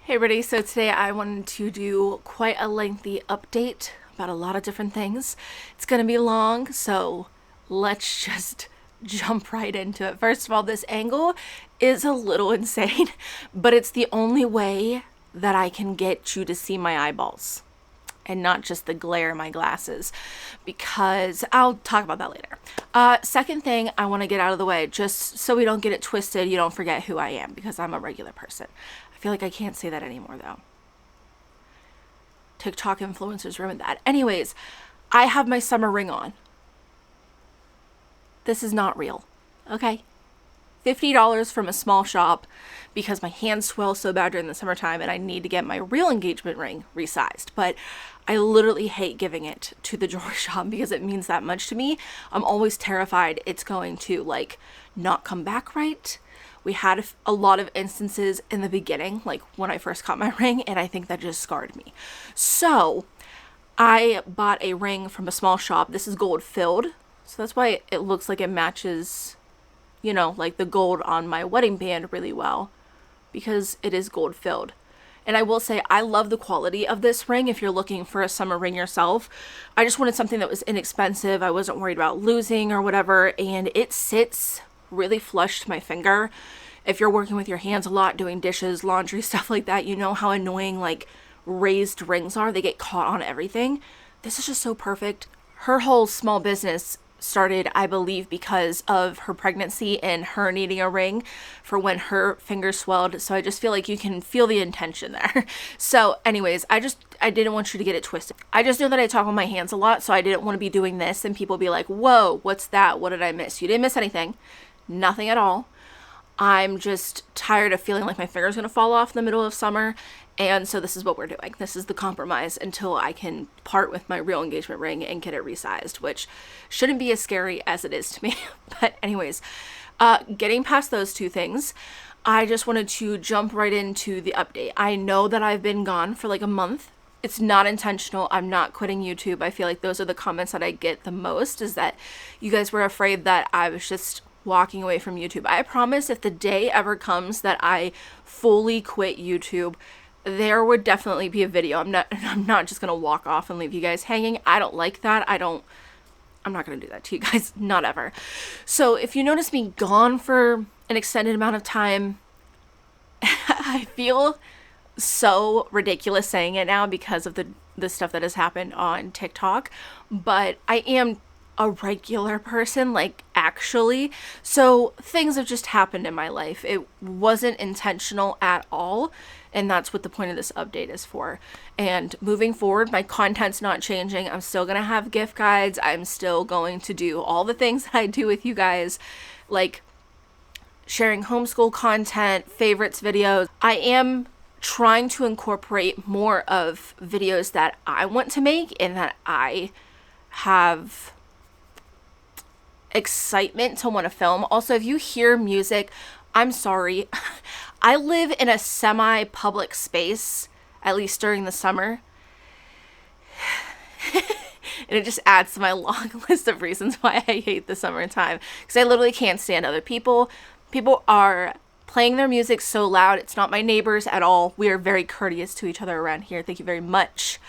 Hey everybody, so today I wanted to do quite a lengthy update about a lot of different things. It's gonna be long, so let's just jump right into it. First of all, this angle is a little insane, but it's the only way that I can get you to see my eyeballs and not just the glare in my glasses, because I'll talk about that later. Second thing I want to get out of the way, just so we don't get it twisted, you don't forget who I am, because I'm a regular person. I feel like I can't say that anymore though. TikTok influencers ruined that. Anyways, I have my summer ring on. This is not real, okay? $50 from a small shop because my hands swell so bad during the summertime and I need to get my real engagement ring resized. But I literally hate giving it to the jewelry shop because it means that much to me. I'm always terrified it's going to not come back right. We had a lot of instances in the beginning, like when I first got my ring, and I think that just scarred me. So I bought a ring from a small shop. This is gold filled, so that's why it looks like it matches, like the gold on my wedding band really well, because it is gold filled. And I will say, I love the quality of this ring if you're looking for a summer ring yourself. I just wanted something that was inexpensive. I wasn't worried about losing or whatever, and it sits really flush to my finger. If you're working with your hands a lot, doing dishes, laundry, stuff like that, you know how annoying raised rings are. They get caught on everything. This is just so perfect. Her whole small business started, I believe, because of her pregnancy and her needing a ring for when her fingers swelled. So I just feel like you can feel the intention there. So anyways, I didn't want you to get it twisted. I just know that I talk with my hands a lot, so I didn't want to be doing this and people be like, whoa, what's that? What did I miss? You didn't miss anything. Nothing at all. I'm just tired of feeling like my finger's going to fall off in the middle of summer. And so this is what we're doing. This is the compromise until I can part with my real engagement ring and get it resized, which shouldn't be as scary as it is to me. But anyways, getting past those two things, I just wanted to jump right into the update. I know that I've been gone for a month. It's not intentional. I'm not quitting YouTube. I feel like those are the comments that I get the most, is that you guys were afraid that I was just walking away from YouTube. I promise if the day ever comes that I fully quit YouTube, there would definitely be a video. I'm not just gonna walk off and leave you guys hanging. I don't like that. I'm not gonna do that to you guys, not ever. So if you notice me gone for an extended amount of time, I feel so ridiculous saying it now because of the stuff that has happened on TikTok, but I am a regular person, actually. So things have just happened in my life. It wasn't intentional at all. And that's what the point of this update is for. And moving forward, my content's not changing. I'm still going to have gift guides. I'm still going to do all the things that I do with you guys, like sharing homeschool content, favorites videos. I am trying to incorporate more of videos that I want to make and that I have excitement to want to film. Also, if you hear music, I'm sorry. I live in a semi-public space, at least during the summer. And it just adds to my long list of reasons why I hate the summertime. Because I literally can't stand other people. People are playing their music so loud. It's not my neighbors at all. We are very courteous to each other around here. Thank you very much.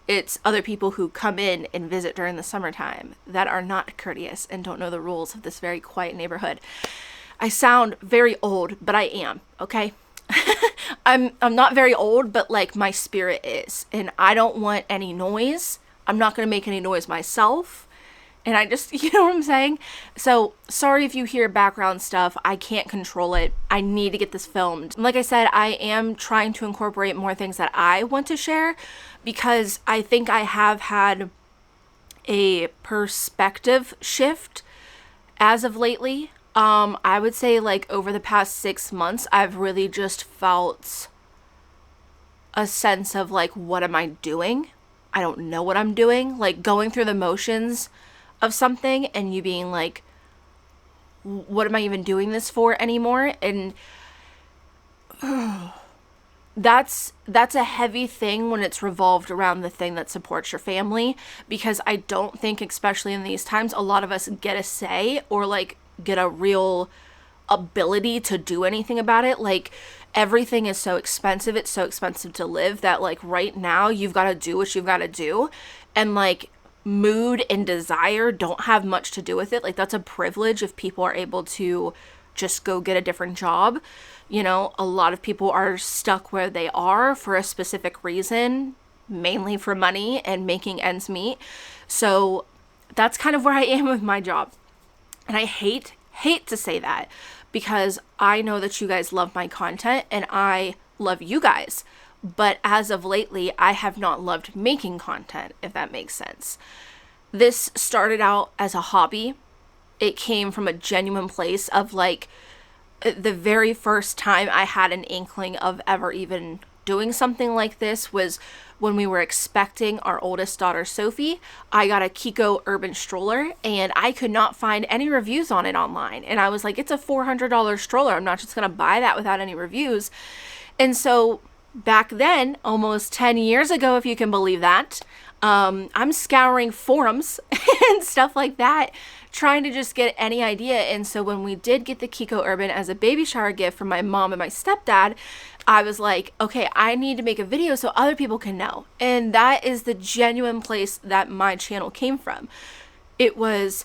It's other people who come in and visit during the summertime that are not courteous and don't know the rules of this very quiet neighborhood. I sound very old, but I am, okay? I'm not very old, but my spirit is, and I don't want any noise. I'm not going to make any noise myself. And I just, you know what I'm saying? So sorry if you hear background stuff. I can't control it. I need to get this filmed. Like I said, I am trying to incorporate more things that I want to share because I think I have had a perspective shift as of lately. I would say over the past 6 months, I've really just felt a sense of what am I doing? I don't know what I'm doing. Going through the motions of something and you being what am I even doing this for anymore? And that's a heavy thing when it's revolved around the thing that supports your family, because I don't think, especially in these times, a lot of us get a say or get a real ability to do anything about it. Like, everything is so expensive. It's so expensive to live that, like, right now you've got to do what you've got to do. And, like, mood and desire don't have much to do with it. Like, that's a privilege if people are able to just go get a different job. You know, a lot of people are stuck where they are for a specific reason, mainly for money and making ends meet. So that's kind of where I am with my job. And I hate to say that, because I know that you guys love my content and I love you guys. But as of lately, I have not loved making content, if that makes sense. This started out as a hobby. It came from a genuine place of, like, the very first time I had an inkling of ever even doing something like this was when we were expecting our oldest daughter, Sophie. I got a Kiko urban stroller and I could not find any reviews on it online. And I was like, it's a $400 stroller. I'm not just going to buy that without any reviews. And so back then, almost 10 years ago, if you can believe that, I'm scouring forums and stuff like that, trying to just get any idea. And so when we did get the Kiko Urban as a baby shower gift from my mom and my stepdad, I was like, okay, I need to make a video so other people can know. And that is the genuine place that my channel came from. It was,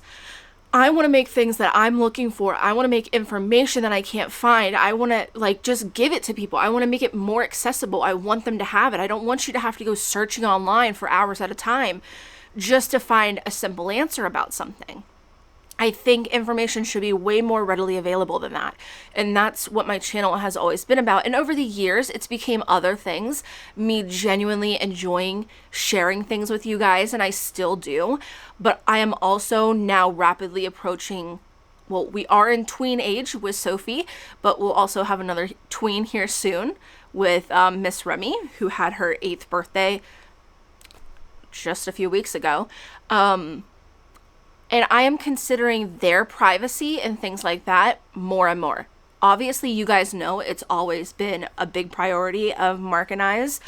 I want to make things that I'm looking for. I want to make information that I can't find. I want to, like, just give it to people. I want to make it more accessible. I want them to have it. I don't want you to have to go searching online for hours at a time just to find a simple answer about something. I think information should be way more readily available than that. And that's what my channel has always been about. And over the years, it's became other things, me genuinely enjoying sharing things with you guys, and I still do. But I am also now rapidly approaching, well, we are in tween age with Sophie, but we'll also have another tween here soon with Miss Remy, who had her 8th birthday just a few weeks ago. And I am considering their privacy and things like that more and more. Obviously, you guys know it's always been a big priority of Mark and I's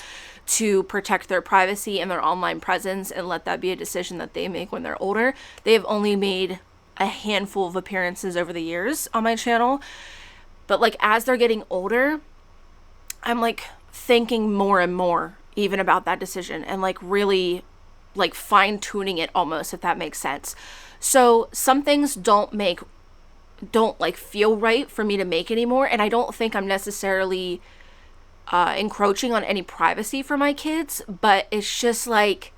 to protect their privacy and their online presence and let that be a decision that they make when they're older. They have only made a handful of appearances over the years on my channel. But, like, as they're getting older, I'm, like, thinking more and more even about that decision and, like, really, like, fine-tuning it almost, if that makes sense. So some things don't like feel right for me to make anymore, and I don't think I'm necessarily encroaching on any privacy for my kids, but it's just like,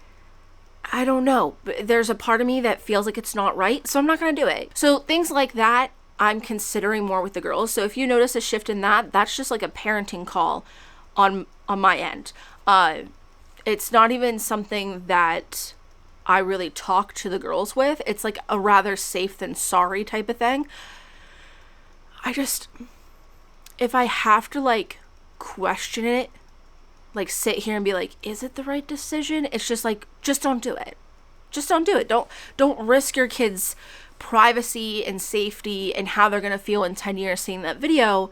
I don't know, there's a part of me that feels like it's not right, so I'm not going to do it. So things like that I'm considering more with the girls. So if you notice a shift in that, that's just like a parenting call on my end. It's not even something that I really talk to the girls with. It's like a rather safe than sorry type of thing. If I have to, like, question it, like, sit here and be like, is it the right decision? It's just like, just don't do it. Just don't do it. Don't risk your kids' privacy and safety and how they're going to feel in 10 years seeing that video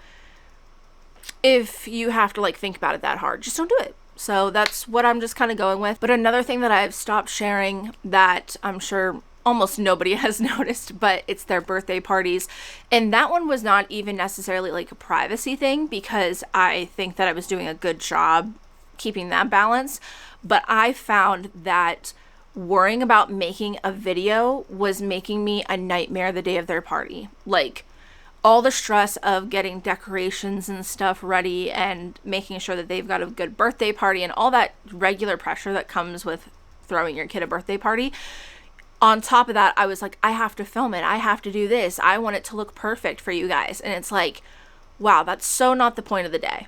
if you have to, like, think about it that hard. Just don't do it. So that's what I'm just kind of going with. But another thing that I've stopped sharing that I'm sure almost nobody has noticed, but it's their birthday parties. And that one was not even necessarily like a privacy thing, because I think that I was doing a good job keeping that balance. But I found that worrying about making a video was making me a nightmare the day of their party. Like, all the stress of getting decorations and stuff ready and making sure that they've got a good birthday party and all that regular pressure that comes with throwing your kid a birthday party. On top of that, I was like, I have to film it. I have to do this. I want it to look perfect for you guys. And it's like, wow, that's so not the point of the day.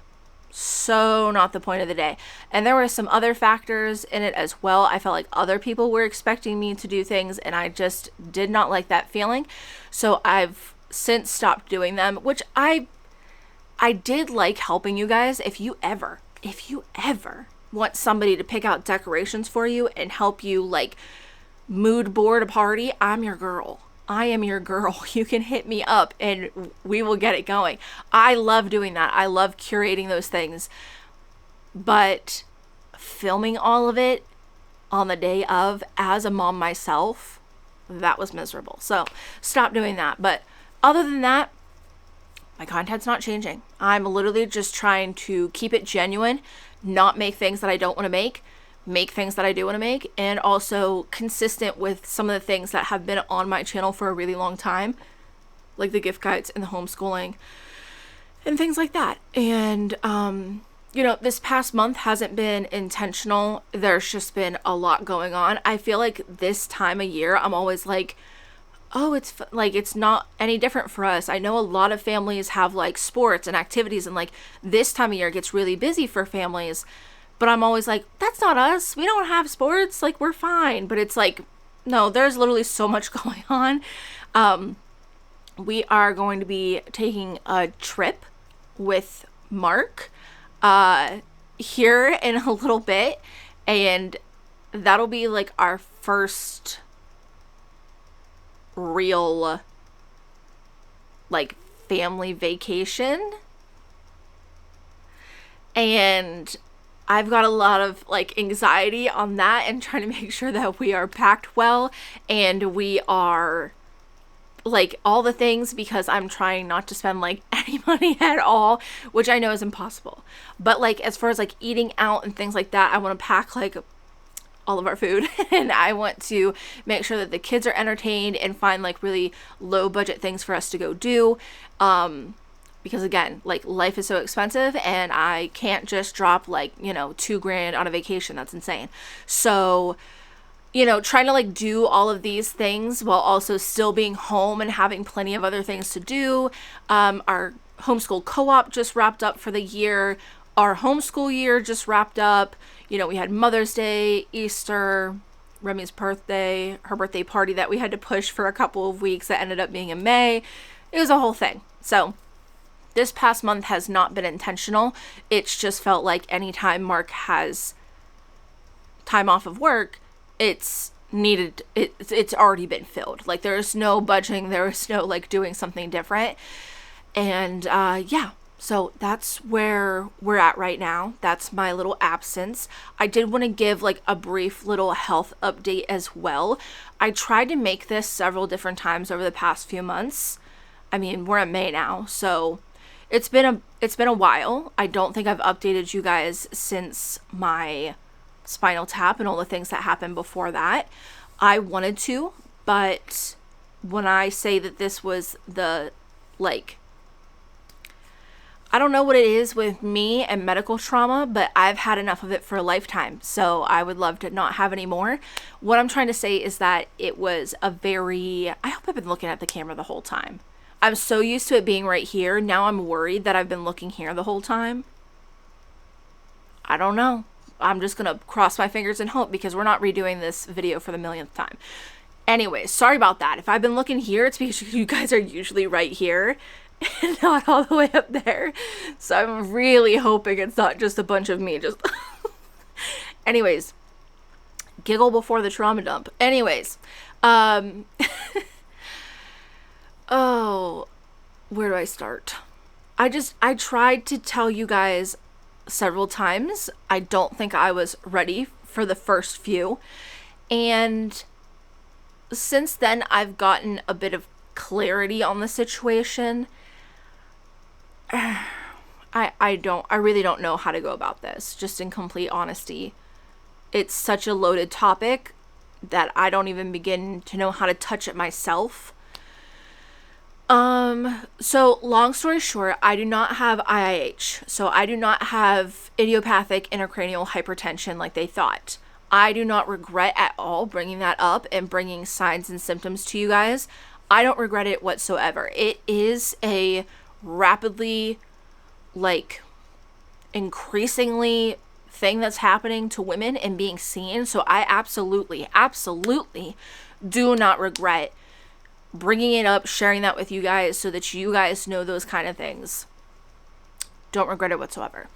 So not the point of the day. And there were some other factors in it as well. I felt like other people were expecting me to do things, and I just did not like that feeling. So I've since stopped doing them, which I did like helping you guys. If you ever want somebody to pick out decorations for you and help you, like, mood board a party, I'm your girl. I am your girl. You can hit me up and we will get it going. I love doing that. I love curating those things. But filming all of it on the day of, as a mom myself, that was miserable. So stop doing that. But other than that, My content's not changing. I'm literally just trying to keep it genuine, not make things that I don't want to make things that I do want to make, and also consistent with some of the things that have been on my channel for a really long time, like the gift guides and the homeschooling and things like that. And, this past month hasn't been intentional. There's just been a lot going on. I feel like this time of year, I'm always like, oh, it's not any different for us. I know a lot of families have like sports and activities, and like this time of year gets really busy for families, but I'm always like, that's not us. We don't have sports. Like, we're fine. But it's like, no, there's literally so much going on. We are going to be taking a trip with Mark here in a little bit, and that'll be like our first real like family vacation. And I've got a lot of like anxiety on that and trying to make sure that we are packed well and we are like all the things, because I'm trying not to spend like any money at all, which I know is impossible. But like as far as like eating out and things like that, I want to pack like all of our food and I want to make sure that the kids are entertained and find like really low budget things for us to go do. Because again, like life is so expensive and I can't just drop like, $2,000 on a vacation. That's insane. So, trying to like do all of these things while also still being home and having plenty of other things to do. Our homeschool co-op just wrapped up for the year. Our homeschool year just wrapped up. We had Mother's Day, Easter, Remy's birthday, her birthday party that we had to push for a couple of weeks that ended up being in May. It was a whole thing. So this past month has not been intentional. It's just felt like anytime Mark has time off of work, it's already been filled. Like there is no budging, there is no like doing something different. And so that's where we're at right now. That's my little absence. I did want to give like a brief little health update as well. I tried to make this several different times over the past few months. I mean, we're in May now, so it's been a while. I don't think I've updated you guys since my spinal tap and all the things that happened before that. I wanted to, but when I say that this was the I don't know what it is with me and medical trauma, but I've had enough of it for a lifetime. So I would love to not have any more. What I'm trying to say is that it was I hope I've been looking at the camera the whole time. I'm so used to it being right here. Now I'm worried that I've been looking here the whole time. I don't know. I'm just going to cross my fingers and hope, because we're not redoing this video for the millionth time. Anyways, sorry about that. If I've been looking here, it's because you guys are usually right here and not all the way up there. So I'm really hoping it's not just a bunch of me just anyways, giggle before the trauma dump. Anyways, oh, where do I start? I tried to tell you guys several times. I don't think I was ready for the first few. And since then, I've gotten a bit of clarity on the situation. I really don't know how to go about this, just in complete honesty. It's such a loaded topic that I don't even begin to know how to touch it myself. So long story short, I do not have IIH. So I do not have idiopathic intracranial hypertension like they thought. I do not regret at all bringing that up and bringing signs and symptoms to you guys. I don't regret it whatsoever. It is a rapidly, increasingly thing that's happening to women and being seen. So I absolutely do not regret bringing it up, sharing that with you guys so that you guys know those kind of things. Don't regret it whatsoever.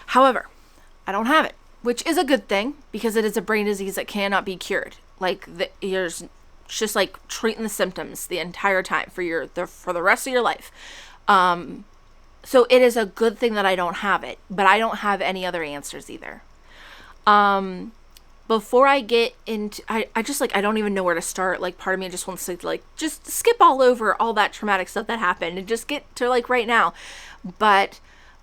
However, I don't have it, which is a good thing, because it is a brain disease that cannot be cured. It's just treating the symptoms the entire time for the rest of your life. So it is a good thing that I don't have it, but I don't have any other answers either. before I get into, I just like, I don't even know where to start. Like, part of me just wants to like, just skip all over all that traumatic stuff that happened and just get to like right now. But,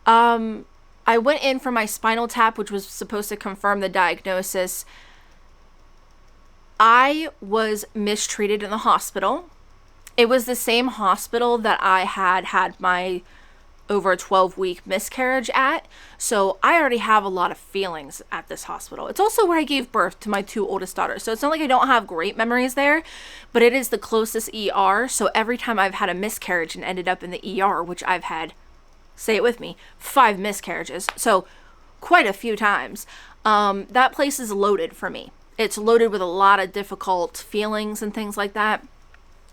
I went in for my spinal tap, which was supposed to confirm the diagnosis. I was mistreated in the hospital. It was the same hospital that I had my over a 12-week miscarriage at. So I already have a lot of feelings at this hospital. It's also where I gave birth to my 2 oldest daughters. So it's not like I don't have great memories there, but it is the closest ER. So every time I've had a miscarriage and ended up in the ER, which I've had, say it with me, 5 miscarriages. So quite a few times. That place is loaded for me. It's loaded with a lot of difficult feelings and things like that.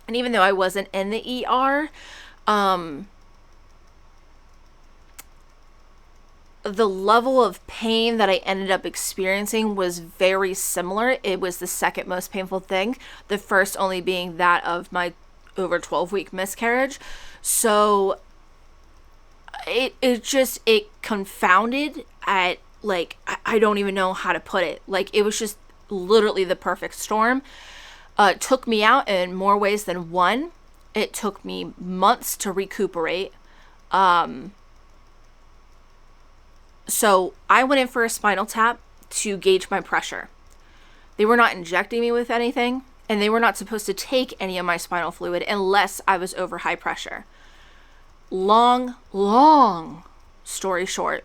And even though I wasn't in the ER, the level of pain that I ended up experiencing was very similar. It was the second most painful thing, the first only being that of my over 12-week miscarriage. So it confounded at, like, I don't even know how to put it. Like, it was just literally the perfect storm. It took me out in more ways than one. It took me months to recuperate. So I went in for a spinal tap to gauge my pressure. They were not injecting me with anything, and they were not supposed to take any of my spinal fluid unless I was over high pressure. Long story short,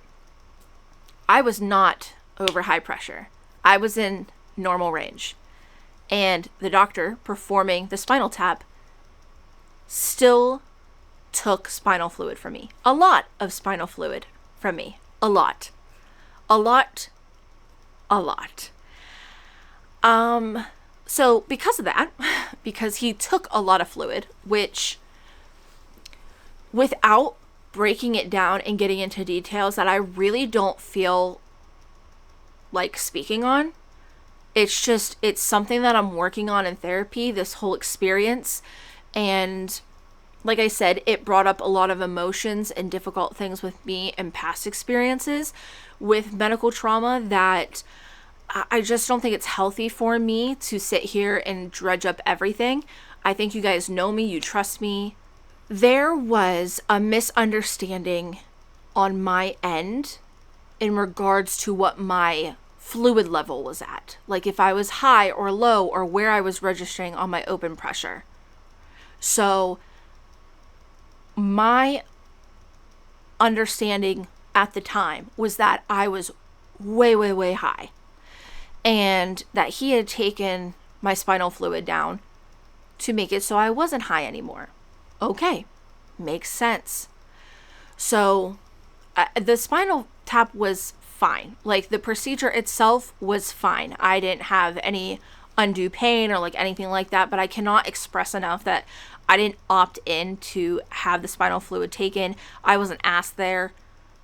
I was not over high pressure. I was in normal range. And the doctor performing the spinal tap still took spinal fluid from me. A lot of spinal fluid from me. A lot. So because of that, because he took a lot of fluid, which, without breaking it down and getting into details that I really don't feel like speaking on, it's something that I'm working on in therapy, this whole experience. And like I said, it brought up a lot of emotions and difficult things with me and past experiences with medical trauma that I just don't think it's healthy for me to sit here and dredge up everything. I think you guys know me, you trust me. There was a misunderstanding on my end in regards to what my fluid level was at. Like if I was high or low or where I was registering on my open pressure. So my understanding at the time was that I was way high, and that he had taken my spinal fluid down to make it so I wasn't high anymore. Okay, makes sense. So the spinal tap was fine. Like the procedure itself was fine. I didn't have any undue pain or like anything like that, but I cannot express enough that I didn't opt in to have the spinal fluid taken. I wasn't asked there,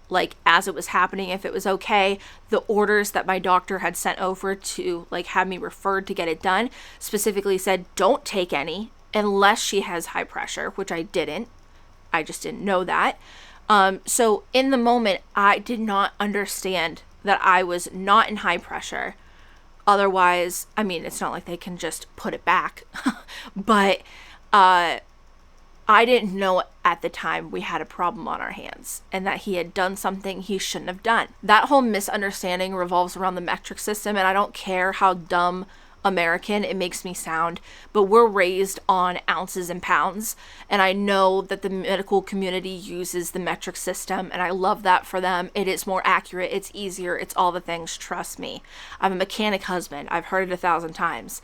like, as it was happening, if it was okay. The orders that my doctor had sent over to, like, have me referred to get it done specifically said, don't take any unless she has high pressure, which I didn't. I just didn't know that. So in the moment, I did not understand that I was not in high pressure. Otherwise, I mean, it's not like they can just put it back, but I didn't know at the time we had a problem on our hands and that he had done something he shouldn't have done. That whole misunderstanding revolves around the metric system, and I don't care how dumb American it makes me sound, but we're raised on ounces and pounds, and I know that the medical community uses the metric system, and I love that for them. It is more accurate, it's easier, it's all the things, trust me. I'm a mechanic husband, I've heard it 1,000 times,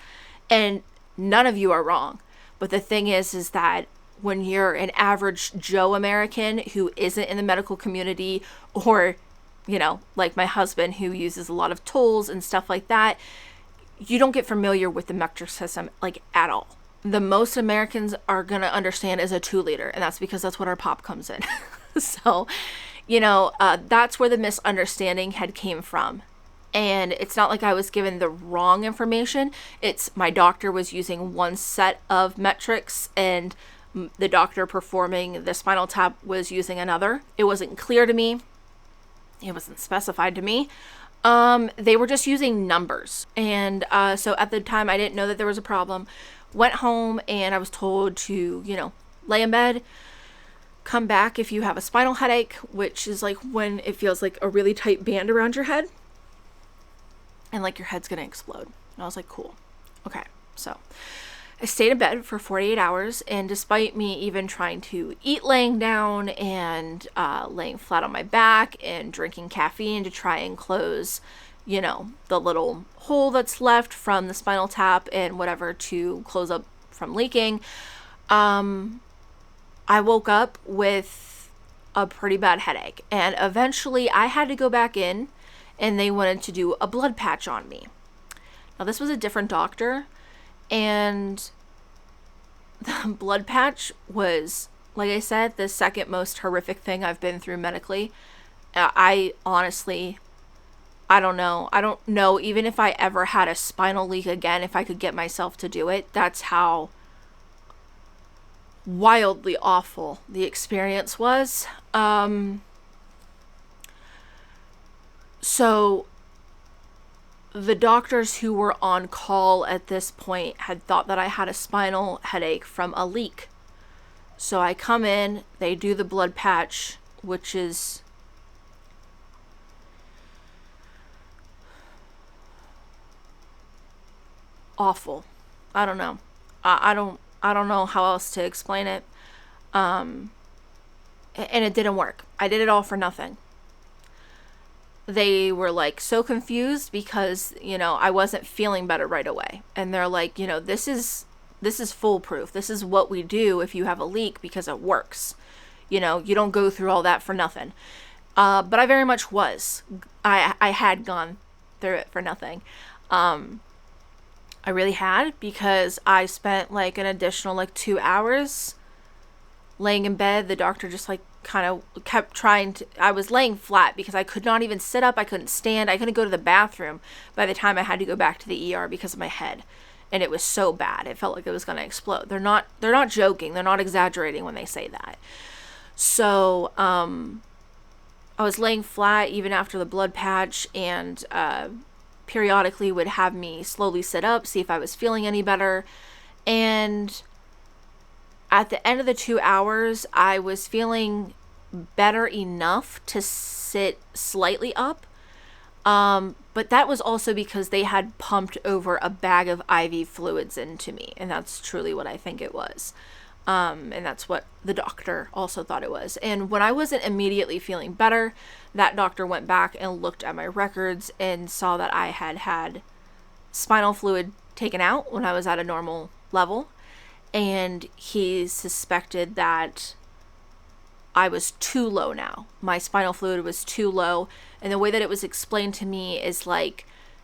and none of you are wrong. But the thing is that when you're an average Joe American who isn't in the medical community, or, you know, like my husband who uses a lot of tools and stuff like that, you don't get familiar with the metric system, like, at all. The most Americans are going to understand is a 2-liter, and that's because that's what our pop comes in. So, you know, that's where the misunderstanding had came from. And it's not like I was given the wrong information. It's my doctor was using one set of metrics, and the doctor performing the spinal tap was using another. It wasn't clear to me. It wasn't specified to me. They were just using numbers. And so at the time, I didn't know that there was a problem. Went home and I was told to, lay in bed, come back if you have a spinal headache, which is like when it feels like a really tight band around your head and like your head's going to explode. And I was like, cool. Okay. So I stayed in bed for 48 hours. And despite me even trying to eat laying down and laying flat on my back and drinking caffeine to try and close, the little hole that's left from the spinal tap and whatever to close up from leaking, I woke up with a pretty bad headache. And eventually I had to go back in and they wanted to do a blood patch on me. Now, this was a different doctor, and the blood patch was, like I said, the second most horrific thing I've been through medically. I honestly, I don't know. I don't know, even if I ever had a spinal leak again, if I could get myself to do it. That's how wildly awful the experience was. So the doctors who were on call at this point had thought that I had a spinal headache from a leak. So I come in, they do the blood patch, which is awful. I don't know. I don't know how else to explain it. And it didn't work. I did it all for nothing. They were like so confused because, I wasn't feeling better right away. And they're like, this is foolproof. This is what we do if you have a leak because it works. You don't go through all that for nothing. But I very much was. I had gone through it for nothing. I really had, because I spent like an additional 2 hours laying in bed. The doctor just kind of kept trying to, I was laying flat because I could not even sit up. I couldn't stand. I couldn't go to the bathroom by the time I had to go back to the ER because of my head. And it was so bad. It felt like it was going to explode. They're not joking. They're not exaggerating when they say that. So, I was laying flat even after the blood patch, and, periodically would have me slowly sit up, see if I was feeling any better. And at the end of the 2 hours, I was feeling better enough to sit slightly up. But that was also because they had pumped over a bag of IV fluids into me. And that's truly what I think it was. And that's what the doctor also thought it was. And when I wasn't immediately feeling better, that doctor went back and looked at my records and saw that I had had spinal fluid taken out when I was at a normal level. And he suspected that I was too low now. My spinal fluid was too low. And the way that it was explained to me is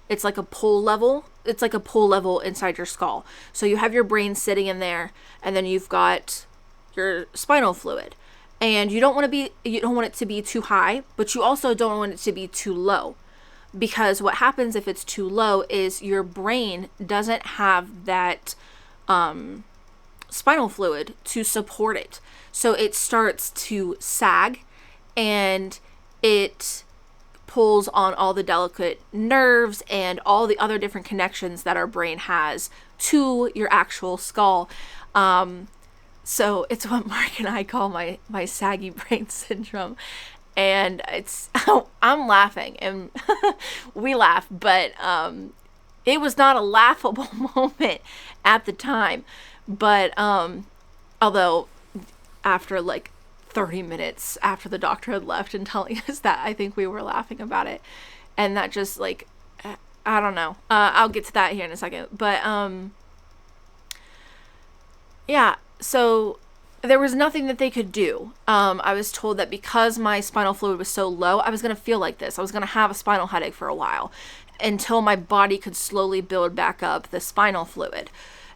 it's like a pull level. It's like a pull level inside your skull. So you have your brain sitting in there, and then you've got your spinal fluid. And you don't want it to be too high, but you also don't want it to be too low. Because what happens if it's too low is your brain doesn't have that spinal fluid to support it. So it starts to sag, and it pulls on all the delicate nerves and all the other different connections that our brain has to your actual skull. So it's what Mark and I call my saggy brain syndrome. And it's, I'm laughing, and we laugh, but it was not a laughable moment at the time. But although after 30 minutes after the doctor had left and telling us that, I think we were laughing about it. And that just I don't know. I'll get to that here in a second. But yeah, so there was nothing that they could do. I was told that because my spinal fluid was so low, I was going to feel like this. I was going to have a spinal headache for a while until my body could slowly build back up the spinal fluid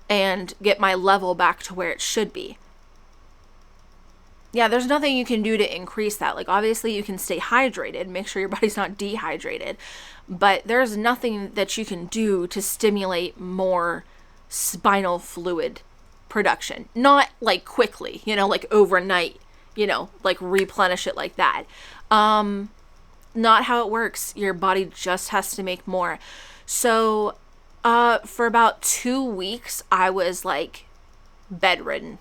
and get my level back to where it should be. Yeah, there's nothing you can do to increase that. Obviously you can stay hydrated, make sure your body's not dehydrated, but there's nothing that you can do to stimulate more spinal fluid production. Not quickly, overnight, replenish it like that. not how it works. Your body just has to make more. So, for about 2 weeks, I was like bedridden.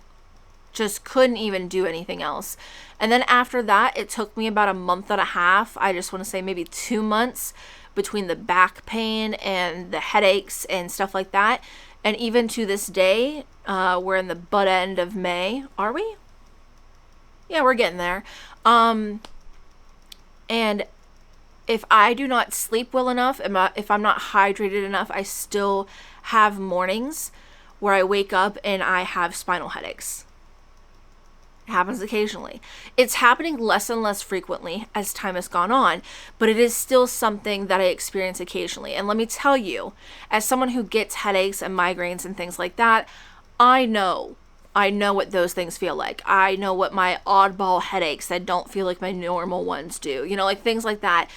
Just couldn't even do anything else. And then after that, it took me about a month and a half. I just want to say maybe 2 months between the back pain and the headaches and stuff like that. And even to this day, we're in the butt end of May. Are we? Yeah, we're getting there. And if I do not sleep well enough, if I'm not hydrated enough, I still have mornings where I wake up and I have spinal headaches. It happens occasionally. It's happening less and less frequently as time has gone on, but it is still something that I experience occasionally. And let me tell you, as someone who gets headaches and migraines and things like that, I know what those things feel like. I know what my oddball headaches that don't feel like my normal ones do. Like things like that.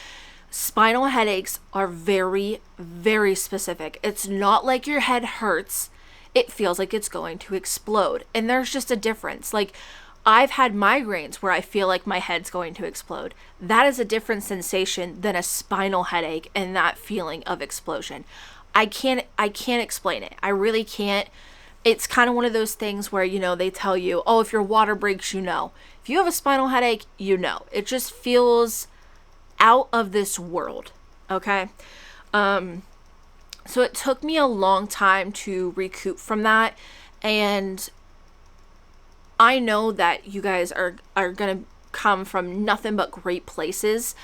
Spinal headaches are very, very specific. It's not like your head hurts. It feels like it's going to explode. And there's just a difference. Like, I've had migraines where I feel like my head's going to explode. That is a different sensation than a spinal headache and that feeling of explosion. I can't explain it. I really can't. It's kind of one of those things where, they tell you, oh, if your water breaks, If you have a spinal headache, It just feels out of this world, okay? So it took me a long time to recoup from that, and I know that you guys are going to come from nothing but great places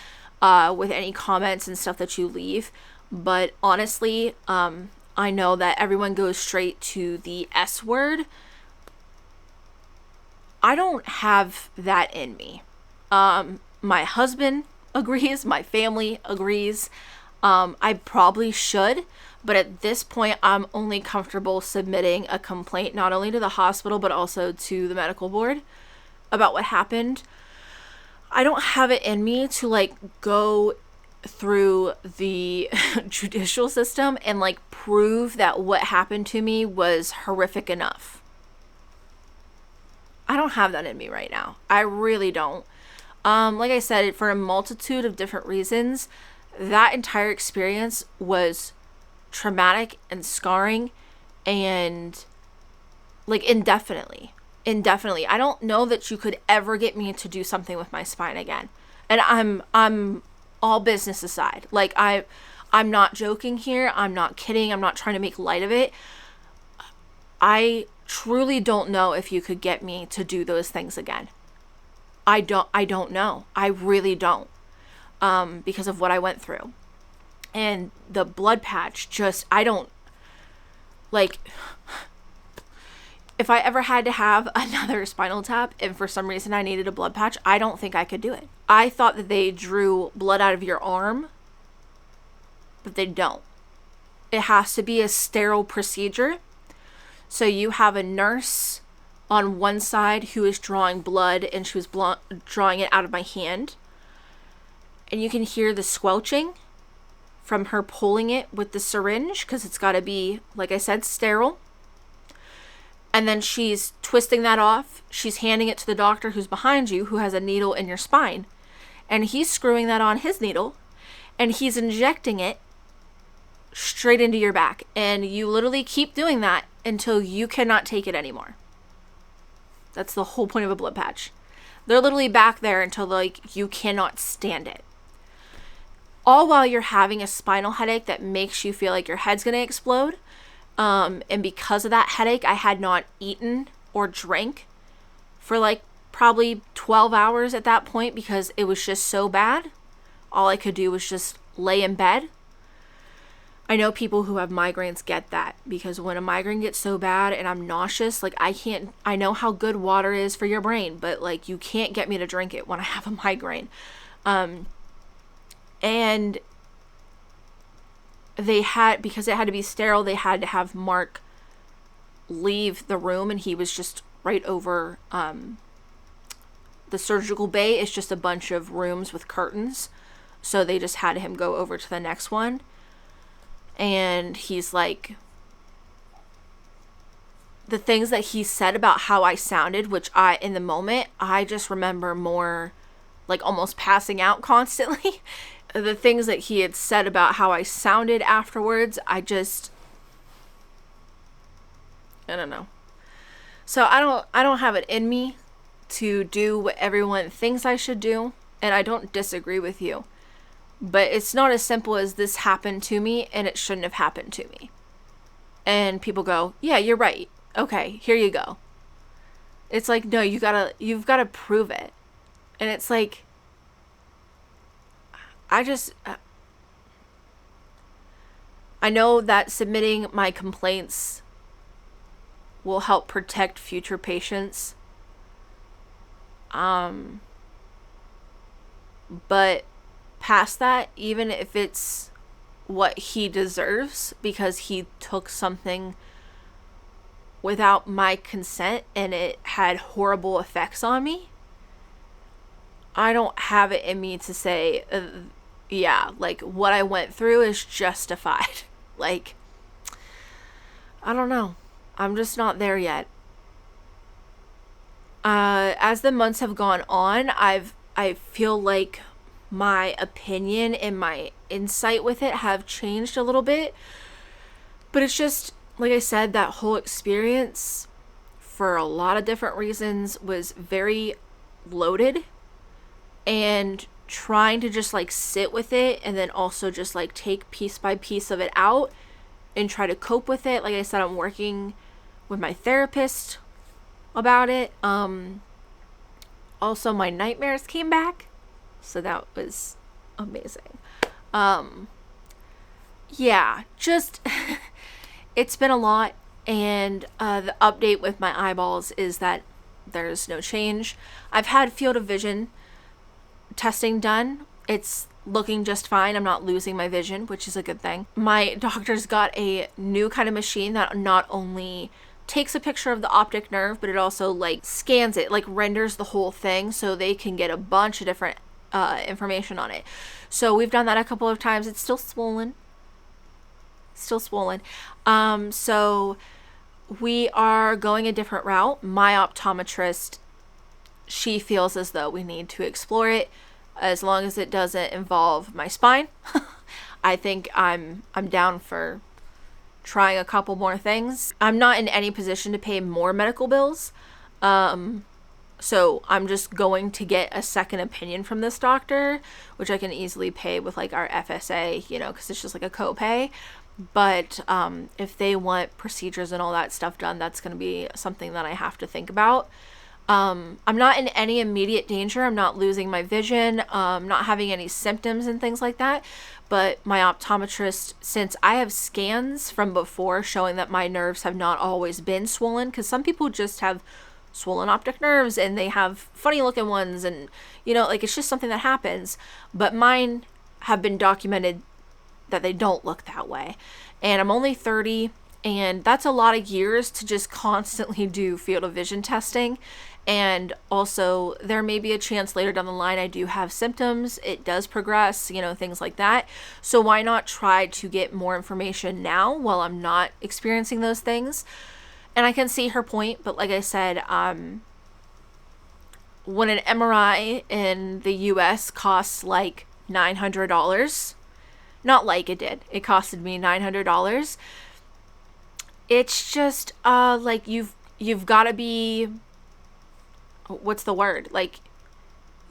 with any comments and stuff that you leave, but honestly, I know that everyone goes straight to the S word. I don't have that in me. My husband agrees. My family agrees. I probably should, but at this point, I'm only comfortable submitting a complaint not only to the hospital, but also to the medical board about what happened. I don't have it in me to go through the judicial system and prove that what happened to me was horrific enough. I don't have that in me right now. I really don't. Like I said, for a multitude of different reasons, that entire experience was traumatic and scarring and indefinitely. I don't know that you could ever get me to do something with my spine again. And I'm all business aside. I'm not joking here. I'm not kidding. I'm not trying to make light of it. I truly don't know if you could get me to do those things again. I don't know. I really don't. Because of what I went through. And the blood patch I don't, if I ever had to have another spinal tap and for some reason I needed a blood patch, I don't think I could do it. I thought that they drew blood out of your arm, but they don't. It has to be a sterile procedure. So you have a nurse on one side who is drawing blood, and she was drawing it out of my hand. And you can hear the squelching from her pulling it with the syringe, because it's got to be, like I said, sterile. And then she's twisting that off. She's handing it to the doctor who's behind you, who has a needle in your spine. And he's screwing that on his needle, and he's injecting it straight into your back. And you literally keep doing that until you cannot take it anymore. That's the whole point of a blood patch. They're literally back there until you cannot stand it. All while you're having a spinal headache that makes you feel like your head's going to explode. And because of that headache, I had not eaten or drank for probably 12 hours at that point because it was just so bad. All I could do was just lay in bed. I know people who have migraines get that, because when a migraine gets so bad and I'm nauseous, I know how good water is for your brain, but you can't get me to drink it when I have a migraine. And because it had to be sterile, they had to have Mark leave the room, and he was just right over the surgical bay. It's just a bunch of rooms with curtains, so they just had him go over to the next one. And he's the things that he said about how I sounded, which in the moment, I just remember more like almost passing out constantly. The things that he had said about how I sounded afterwards, I don't know. So I don't have it in me to do what everyone thinks I should do, and I don't disagree with you. But it's not as simple as this happened to me and it shouldn't have happened to me. And people go, "Yeah, you're right. Okay, here you go." It's like, no, you've got to prove it. And it's like, I know that submitting my complaints will help protect future patients. But past that, even if it's what he deserves because he took something without my consent and it had horrible effects on me, I don't have it in me to say, yeah, like what I went through is justified. Like, I don't know. I'm just not there yet. As the months have gone on, I feel like my opinion and my insight with it have changed a little bit. But it's just, like I said, that whole experience, for a lot of different reasons, was very loaded. And trying to just like sit with it and then also just like take piece by piece of it out and try to cope with it. Like I said, I'm working with my therapist about it. Also, my nightmares came back, so that was amazing. Yeah, just it's been a lot. And the update with my eyeballs is that there's no change. I've had field of vision testing done. It's looking just fine. I'm not losing my vision, which is a good thing. My doctor's got a new kind of machine that not only takes a picture of the optic nerve, but it also like scans it, like renders the whole thing so they can get a bunch of different information on it. So we've done that a couple of times. It's still swollen. So we are going a different route. My optometrist, she feels as though we need to explore it as long as it doesn't involve my spine. I think I'm down for trying a couple more things. I'm not in any position to pay more medical bills. So I'm just going to get a second opinion from this doctor, which I can easily pay with like our FSA, because it's just like a copay. But if they want procedures and all that stuff done, that's going to be something that I have to think about. I'm not in any immediate danger. I'm not losing my vision, not having any symptoms and things like that. But my optometrist, since I have scans from before showing that my nerves have not always been swollen, because some people just have swollen optic nerves and they have funny looking ones and, like it's just something that happens. But mine have been documented that they don't look that way. And I'm only 30, and that's a lot of years to just constantly do field of vision testing. And also there may be a chance later down the line I do have symptoms, it does progress, things like that. So why not try to get more information now while I'm not experiencing those things? And I can see her point, but like I said, when an MRI in the US costs like $900, not like it did, it costed me $900. It's just like you've got to be, what's the word? Like,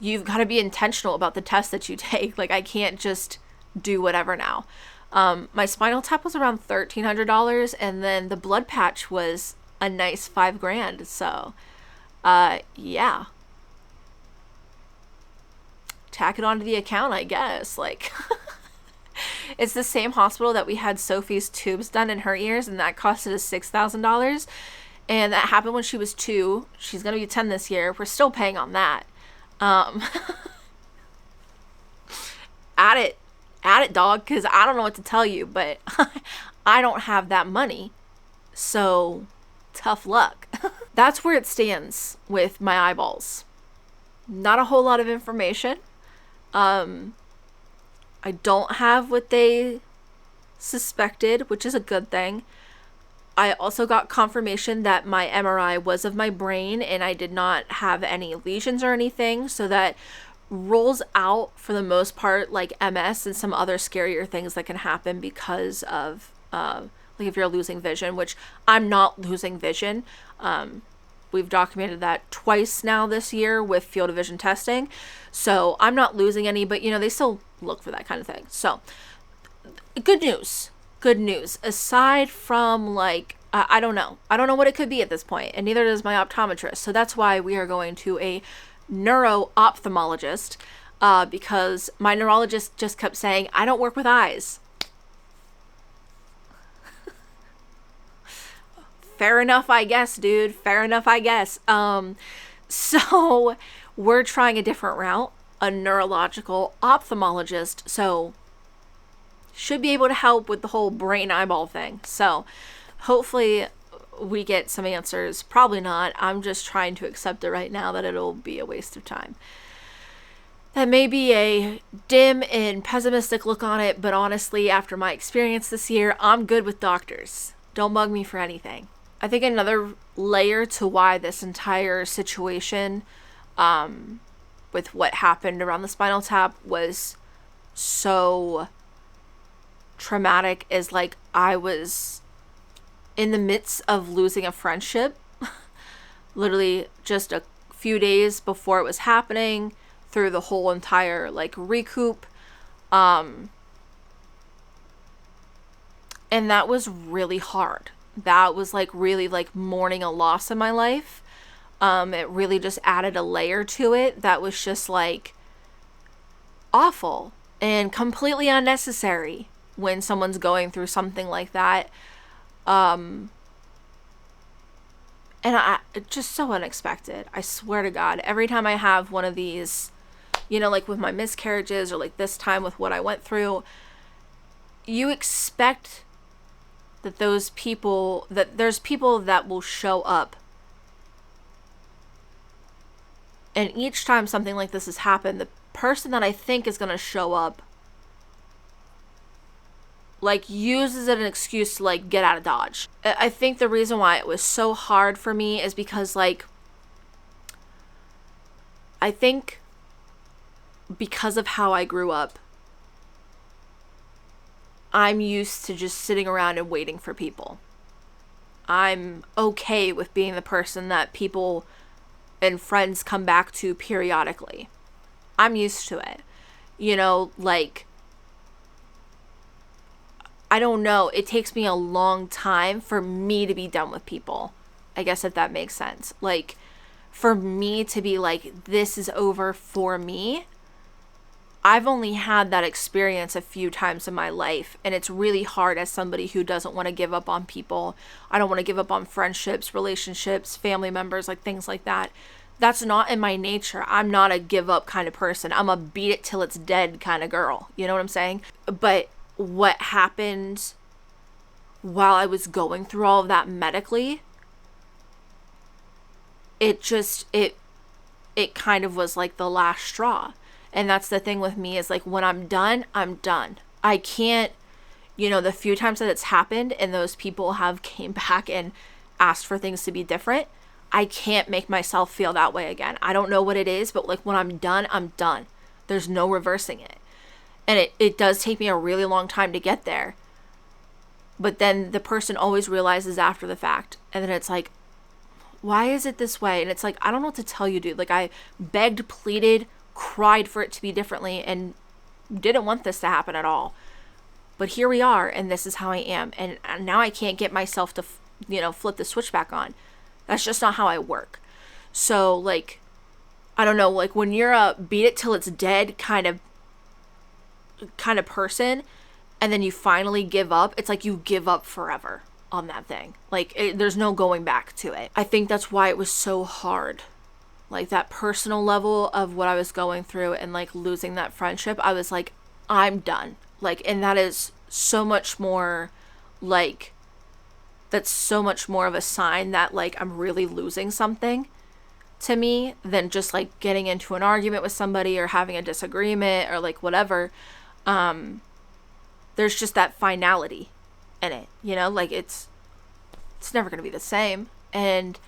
you've got to be intentional about the test that you take. Like, I can't just do whatever now. My spinal tap was around $1,300, and then the blood patch was a nice $5,000. So, yeah. Tack it onto the account, I guess. Like, it's the same hospital that we had Sophie's tubes done in her ears, and that costed us $6,000. And that happened when she was 2. She's going to be 10 this year. We're still paying on that. Add it, dog, because I don't know what to tell you, but I don't have that money. So, tough luck. That's where it stands with my eyeballs. Not a whole lot of information. I don't have what they suspected, which is a good thing. I also got confirmation that my MRI was of my brain and I did not have any lesions or anything, so that rules out for the most part like MS and some other scarier things that can happen because of like if you're losing vision, which I'm not losing vision. We've documented that twice now this year with field of vision testing. So I'm not losing any, but they still look for that kind of thing. So good news. Good news. Aside from like, I don't know. I don't know what it could be at this point, and neither does my optometrist. So that's why we are going to a neuro-ophthalmologist, because my neurologist just kept saying, I don't work with eyes. Fair enough, I guess, dude. Fair enough, I guess. So we're trying a different route, a neurological ophthalmologist. So should be able to help with the whole brain eyeball thing. So hopefully we get some answers. Probably not. I'm just trying to accept it right now that it'll be a waste of time. That may be a dim and pessimistic look on it, but honestly, after my experience this year, I'm good with doctors. Don't bug me for anything. I think another layer to why this entire situation with what happened around the spinal tap was so traumatic is like I was in the midst of losing a friendship literally just a few days before it was happening, through the whole entire like recoup, and that was really hard. That was like really like mourning a loss in my life. It really just added a layer to it that was just like awful and completely unnecessary when someone's going through something like that. And just so unexpected. I swear to God, every time I have one of these, like with my miscarriages or like this time with what I went through, you expect that there's people that will show up. And each time something like this has happened, the person that I think is going to show up like uses it an excuse to like get out of Dodge. I think the reason why it was so hard for me is because like I think because of how I grew up, I'm used to just sitting around and waiting for people. I'm okay with being the person that people and friends come back to periodically. I'm used to it. Like, I don't know. It takes me a long time for me to be done with people. I guess if that makes sense. Like, for me to be like, this is over for me. I've only had that experience a few times in my life, and it's really hard as somebody who doesn't want to give up on people. I don't want to give up on friendships, relationships, family members, like things like that. That's not in my nature. I'm not a give up kind of person. I'm a beat it till it's dead kind of girl. You know what I'm saying? But what happened while I was going through all of that medically, it kind of was like the last straw. And that's the thing with me is like, when I'm done, I'm done. I can't, the few times that it's happened and those people have came back and asked for things to be different, I can't make myself feel that way again. I don't know what it is, but like when I'm done, I'm done. There's no reversing it. And it does take me a really long time to get there. But then the person always realizes after the fact. And then it's like, why is it this way? And it's like, I don't know what to tell you, dude. Like, I begged, pleaded, cried for it to be differently and didn't want this to happen at all. But here we are, and this is how I am. And now I can't get myself to, flip the switch back on. That's just not how I work. So, like, I don't know, like when you're a beat it till it's dead kind of person, and then you finally give up, it's like you give up forever on that thing. Like, there's no going back to it. I think that's why it was so hard. Like, that personal level of what I was going through and, like, losing that friendship, I was like, I'm done. Like, and that is so much more, like, that's so much more of a sign that, like, I'm really losing something to me than just, like, getting into an argument with somebody or having a disagreement or, like, whatever. There's just that finality in it, like, it's never going to be the same. And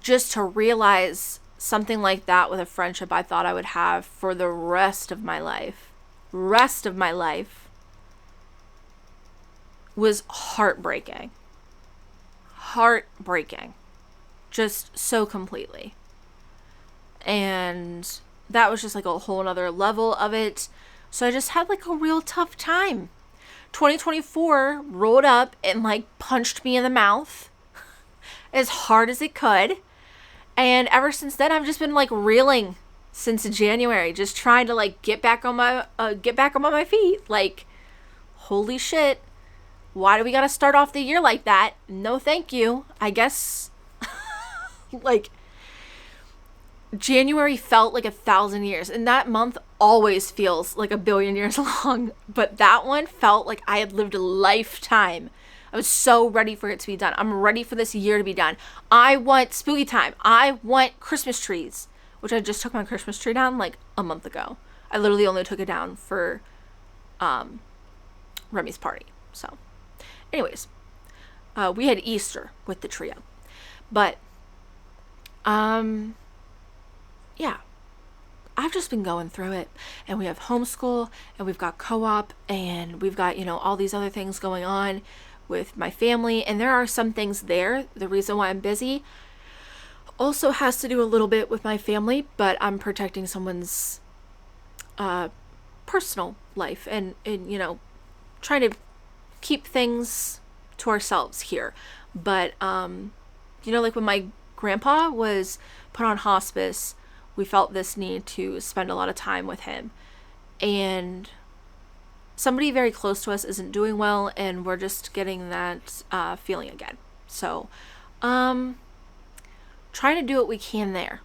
just to realize something like that with a friendship I thought I would have for the rest of my life, was heartbreaking. Heartbreaking. Just so completely. And that was just like a whole nother level of it. So I just had like a real tough time. 2024 rolled up and like punched me in the mouth as hard as it could. And ever since then, I've just been like reeling since January, just trying to like get back on my feet. Like, holy shit. Why do we gotta start off the year like that? No, thank you. I guess, like, January felt like 1,000 years, and that month always feels like 1,000,000,000 years long, but that one felt like I had lived a lifetime. I was so ready for it to be done. I'm ready for this year to be done. I want spooky time. I want Christmas trees, which I just took my Christmas tree down like a month ago. I literally only took it down for Remy's party. So anyways, we had Easter with the trio, but yeah, I've just been going through it, and we have homeschool, and we've got co-op, and we've got, all these other things going on with my family, and there are some things there. The reason why I'm busy also has to do a little bit with my family, but I'm protecting someone's personal life, and trying to keep things to ourselves here. But like when my grandpa was put on hospice, we felt this need to spend a lot of time with him, and somebody very close to us isn't doing well, and we're just getting that feeling again. So trying to do what we can there,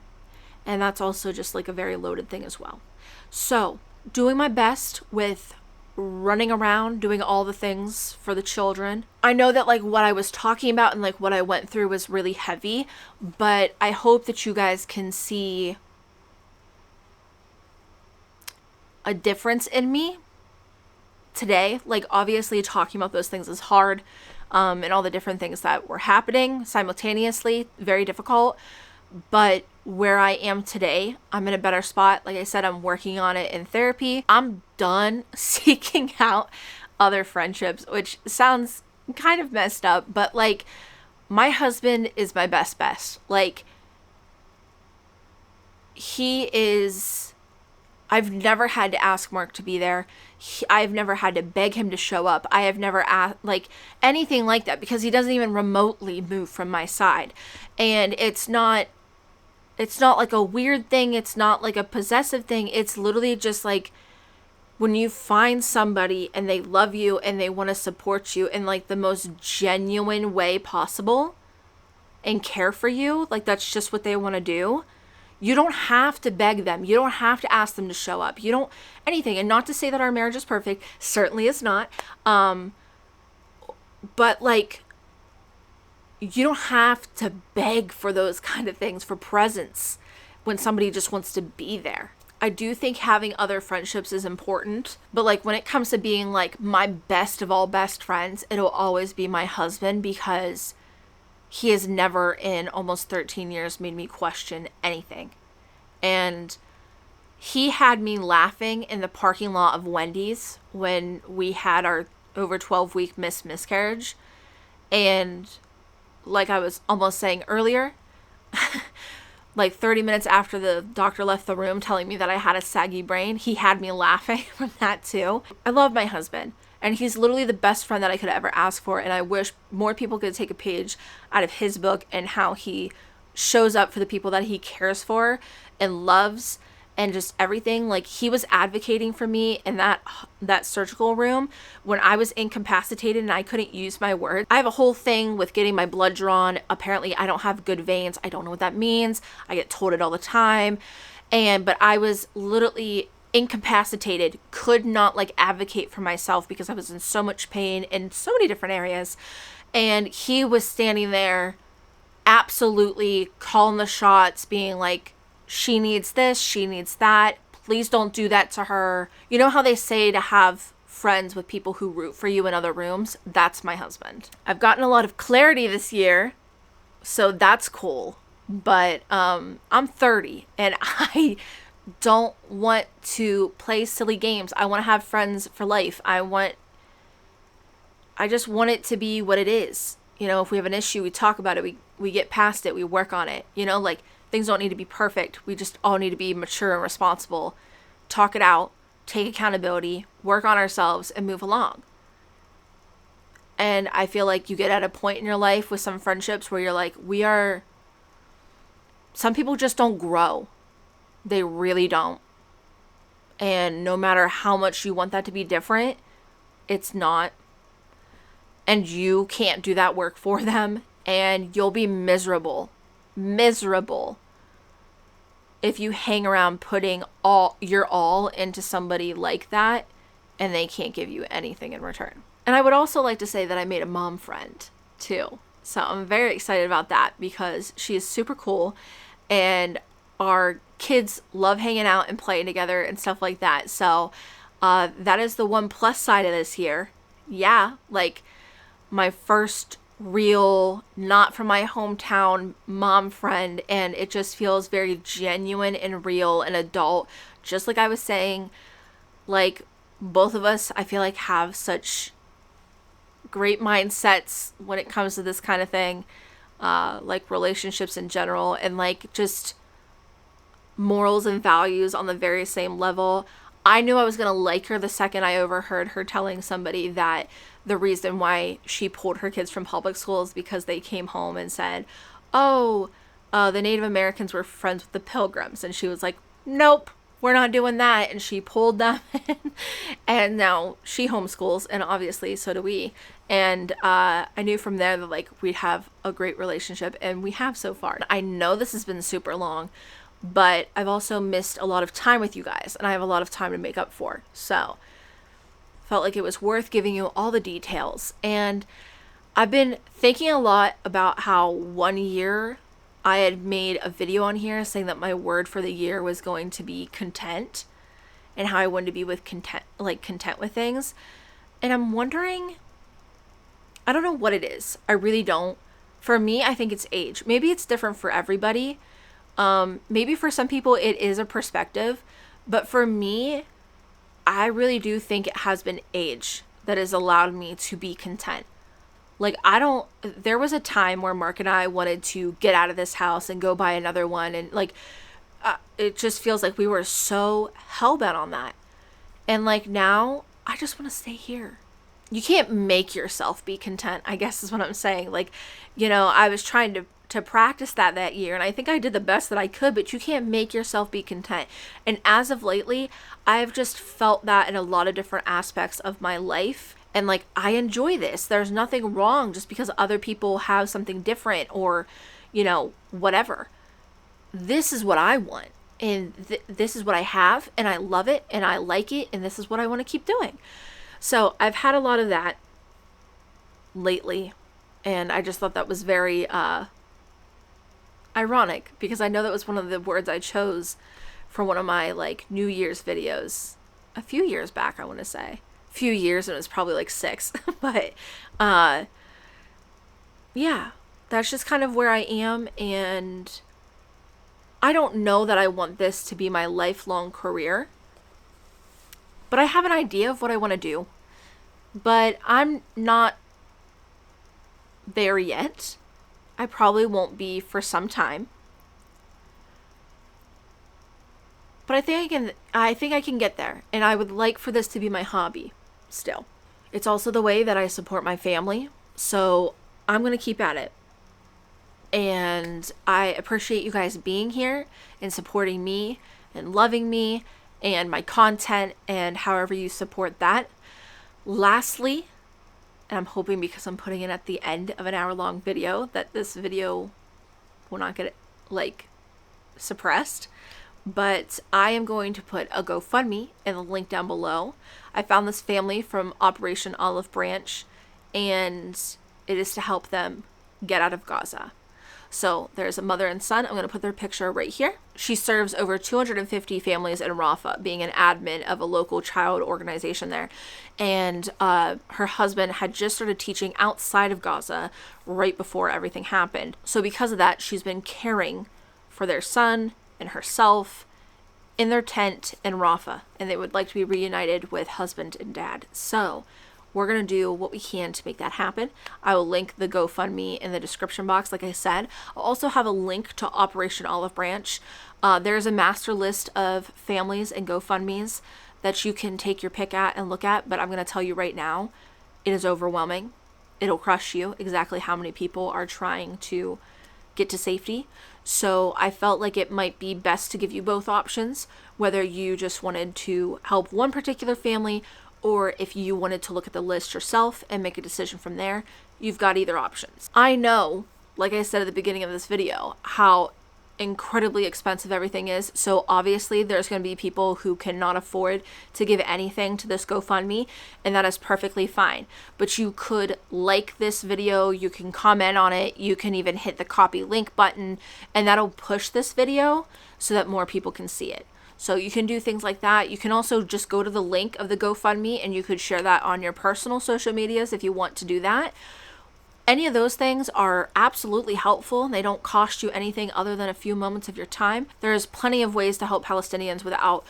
and that's also just like a very loaded thing as well. So doing my best with running around, doing all the things for the children. I know that like what I was talking about and like what I went through was really heavy, but I hope that you guys can see a difference in me today. Like, obviously talking about those things is hard, and all the different things that were happening simultaneously, very difficult. But where I am today, I'm in a better spot. Like I said, I'm working on it in therapy. I'm done seeking out other friendships, which sounds kind of messed up, but like, my husband is my best. Like, he is, I've never had to ask Mark to be there. I've never had to beg him to show up. I have never asked like anything like that, because he doesn't even remotely move from my side. And it's not like a weird thing. It's not like a possessive thing. It's literally just like when you find somebody and they love you and they want to support you in like the most genuine way possible and care for you, like that's just what they want to do. You don't have to beg them. You don't have to ask them to show up. You don't anything. And not to say that our marriage is perfect. Certainly is not. But like, you don't have to beg for those kind of things, for presence, when somebody just wants to be there. I do think having other friendships is important, but like when it comes to being like my best of all best friends, it'll always be my husband, because he has never in almost 13 years made me question anything. And he had me laughing in the parking lot of Wendy's when we had our over 12-week miscarriage. And like I was almost saying earlier, like 30 minutes after the doctor left the room telling me that I had a saggy brain, he had me laughing from that too. I love my husband, and he's literally the best friend that I could ever ask for. And I wish more people could take a page out of his book and how he shows up for the people that he cares for and loves, and just everything. Like, he was advocating for me in that surgical room when I was incapacitated and I couldn't use my words. I have a whole thing with getting my blood drawn. Apparently I don't have good veins. I don't know what that means. I get told it all the time. But I was literally incapacitated, could not like advocate for myself because I was in so much pain in so many different areas. And he was standing there absolutely calling the shots, being like, she needs this, she needs that, please don't do that to her. You know how they say to have friends with people who root for you in other rooms? That's my husband. I've gotten a lot of clarity this year, so that's cool. But I'm 30 and I don't want to play silly games. I want to have friends for life. I just want it to be what it is. You know, if we have an issue, we talk about it, we get past it, we work on it. You know, like things don't need to be perfect. We just all need to be mature and responsible. Talk it out, take accountability, work on ourselves, and move along. And I feel like you get at a point in your life with some friendships where you're like, some people just don't grow. They really don't. And no matter how much you want that to be different, it's not. And you can't do that work for them. And you'll be miserable if you hang around putting your all into somebody like that and they can't give you anything in return. And I would also like to say that I made a mom friend too. So I'm very excited about that because she is super cool and our kids love hanging out and playing together and stuff like that. So that is the one plus side of this here. Yeah, like my first real, not from my hometown mom friend, and it just feels very genuine and real and adult. Just like I was saying, like both of us, I feel like have such great mindsets when it comes to this kind of thing, like relationships in general, and like just morals and values on the very same level. I knew I was going to like her the second I overheard her telling somebody that the reason why she pulled her kids from public schools because they came home and said, oh, the Native Americans were friends with the Pilgrims. And she was like, nope, we're not doing that. And she pulled them and now she homeschools, and obviously so do we. And I knew from there that like we'd have a great relationship, and we have so far. I know this has been super long, but I've also missed a lot of time with you guys, and I have a lot of time to make up for. So felt like it was worth giving you all the details. And I've been thinking a lot about how 1 year I had made a video on here saying that my word for the year was going to be content, and how I wanted to be content with things. And I'm wondering, I don't know what it is. I really don't. For me, I think it's age. Maybe it's different for everybody. Maybe for some people it is a perspective, but for me, I really do think it has been age that has allowed me to be content. Like there was a time where Mark and I wanted to get out of this house and go buy another one. And like, it just feels like we were so hell-bent on that. And like now I just want to stay here. You can't make yourself be content, I guess is what I'm saying. Like, you know, I was trying to practice that year, and I think I did the best that I could, but you can't make yourself be content. And as of lately, I've just felt that in a lot of different aspects of my life. And like, I enjoy this. There's nothing wrong just because other people have something different, or, you know, whatever. This is what I want. And this is what I have, and I love it, and I like it, and this is what I want to keep doing. So I've had a lot of that lately, and I just thought that was very ironic, because I know that was one of the words I chose for one of my like New Year's videos a few years back. I want to say a few years, and it was probably like 6 but yeah, that's just kind of where I am. And I don't know that I want this to be my lifelong career, but I have an idea of what I want to do, but I'm not there yet. I probably won't be for some time, but I think I can get there, and I would like for this to be my hobby still. It's also the way that I support my family, so I'm going to keep at it. And I appreciate you guys being here and supporting me and loving me and my content, and however you support that. Lastly, and I'm hoping because I'm putting it at the end of an hour-long video that this video will not get like suppressed, but I am going to put a GoFundMe in the link down below. I found this family from Operation Olive Branch, and it is to help them get out of Gaza. So there's a mother and son. I'm going to put their picture right here. She serves over 250 families in Rafah, being an admin of a local child organization there. And her husband had just started teaching outside of Gaza right before everything happened. So because of that, she's been caring for their son and herself in their tent in Rafah, and they would like to be reunited with husband and dad. So we're going to do what we can to make that happen. I will link the GoFundMe in the description box, like I said. I'll also have a link to Operation Olive Branch. There's a master list of families and GoFundMes that you can take your pick at and look at, but I'm going to tell you right now, it is overwhelming. It'll crush you exactly how many people are trying to get to safety. So I felt like it might be best to give you both options, whether you just wanted to help one particular family or if you wanted to look at the list yourself and make a decision from there. You've got either options. I know, like I said at the beginning of this video, how incredibly expensive everything is. So obviously there's going to be people who cannot afford to give anything to this GoFundMe, and that is perfectly fine. But you could like this video, you can comment on it, you can even hit the copy link button, and that'll push this video so that more people can see it. So you can do things like that. You can also just go to the link of the GoFundMe and you could share that on your personal social medias if you want to do that. Any of those things are absolutely helpful. They don't cost you anything other than a few moments of your time. There's plenty of ways to help Palestinians without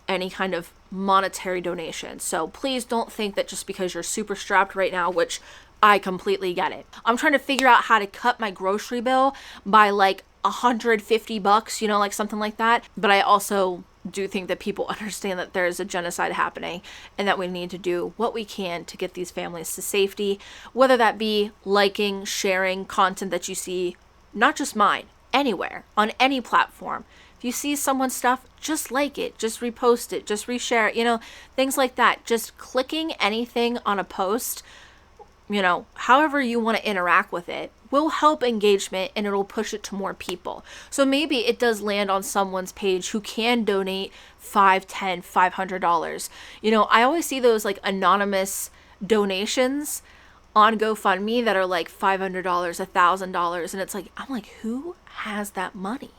any kind of monetary donation. So please don't think that just because you're super strapped right now, which I completely get it. I'm trying to figure out how to cut my grocery bill by like $150, like something like that. But I also do think that people understand that there is a genocide happening and that we need to do what we can to get these families to safety, whether that be liking, sharing content that you see, not just mine, anywhere, on any platform. If you see someone's stuff, just like it, just repost it, just reshare it, things like that. Just clicking anything on a post, however you want to interact with it, will help engagement and it'll push it to more people. So maybe it does land on someone's page who can donate $5, $10, $500. I always see those like anonymous donations on GoFundMe that are like $500, $1,000. And it's like, I'm like, who has that money?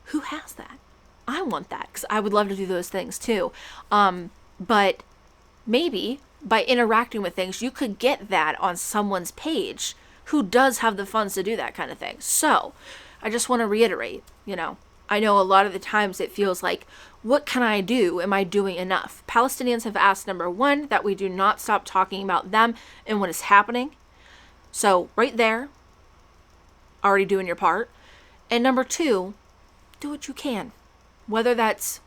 Who has that? I want that because I would love to do those things too. But maybe by interacting with things, you could get that on someone's page who does have the funds to do that kind of thing. So I just want to reiterate, I know a lot of the times it feels like, what can I do? Am I doing enough? Palestinians have asked, number one, that we do not stop talking about them and what is happening. So right there, already doing your part. And number two, do what you can. Whether that's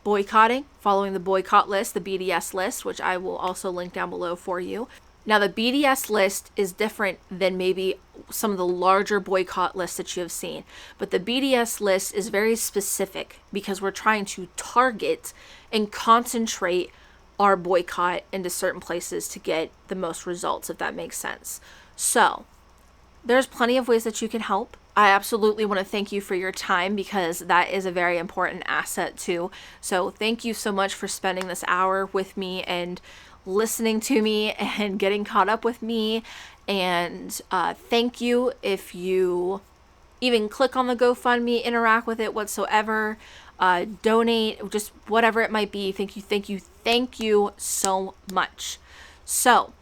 boycotting, following the boycott list, the BDS list, which I will also link down below for you. Now, the BDS list is different than maybe some of the larger boycott lists that you have seen, but the BDS list is very specific because we're trying to target and concentrate our boycott into certain places to get the most results, if that makes sense. So there's plenty of ways that you can help. I absolutely want to thank you for your time because that is a very important asset too. So thank you so much for spending this hour with me and listening to me and getting caught up with me. And thank you if you even click on the GoFundMe, interact with it whatsoever, donate, just whatever it might be. Thank you so much. So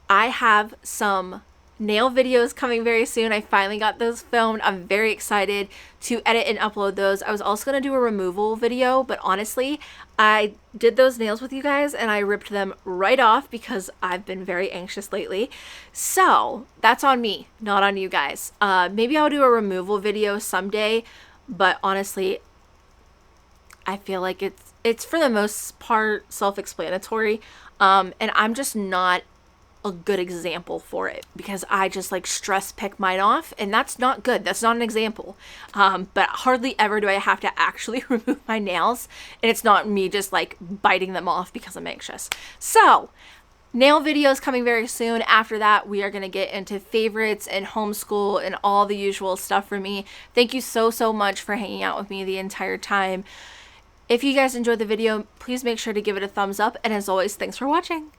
I have some nail videos coming very soon. I finally got those filmed. I'm very excited to edit and upload those. I was also going to do a removal video, but honestly, I did those nails with you guys and I ripped them right off because I've been very anxious lately. So that's on me, not on you guys. Maybe I'll do a removal video someday, but honestly, I feel like it's for the most part self-explanatory. And I'm just not a good example for it because I just like stress pick mine off and that's not good. That's not an example. But hardly ever do I have to actually remove my nails and it's not me just like biting them off because I'm anxious. So nail videos coming very soon. After that, we are going to get into favorites and homeschool and all the usual stuff for me. Thank you so much for hanging out with me the entire time. If you guys enjoyed the video, please make sure to give it a thumbs up. And as always, thanks for watching.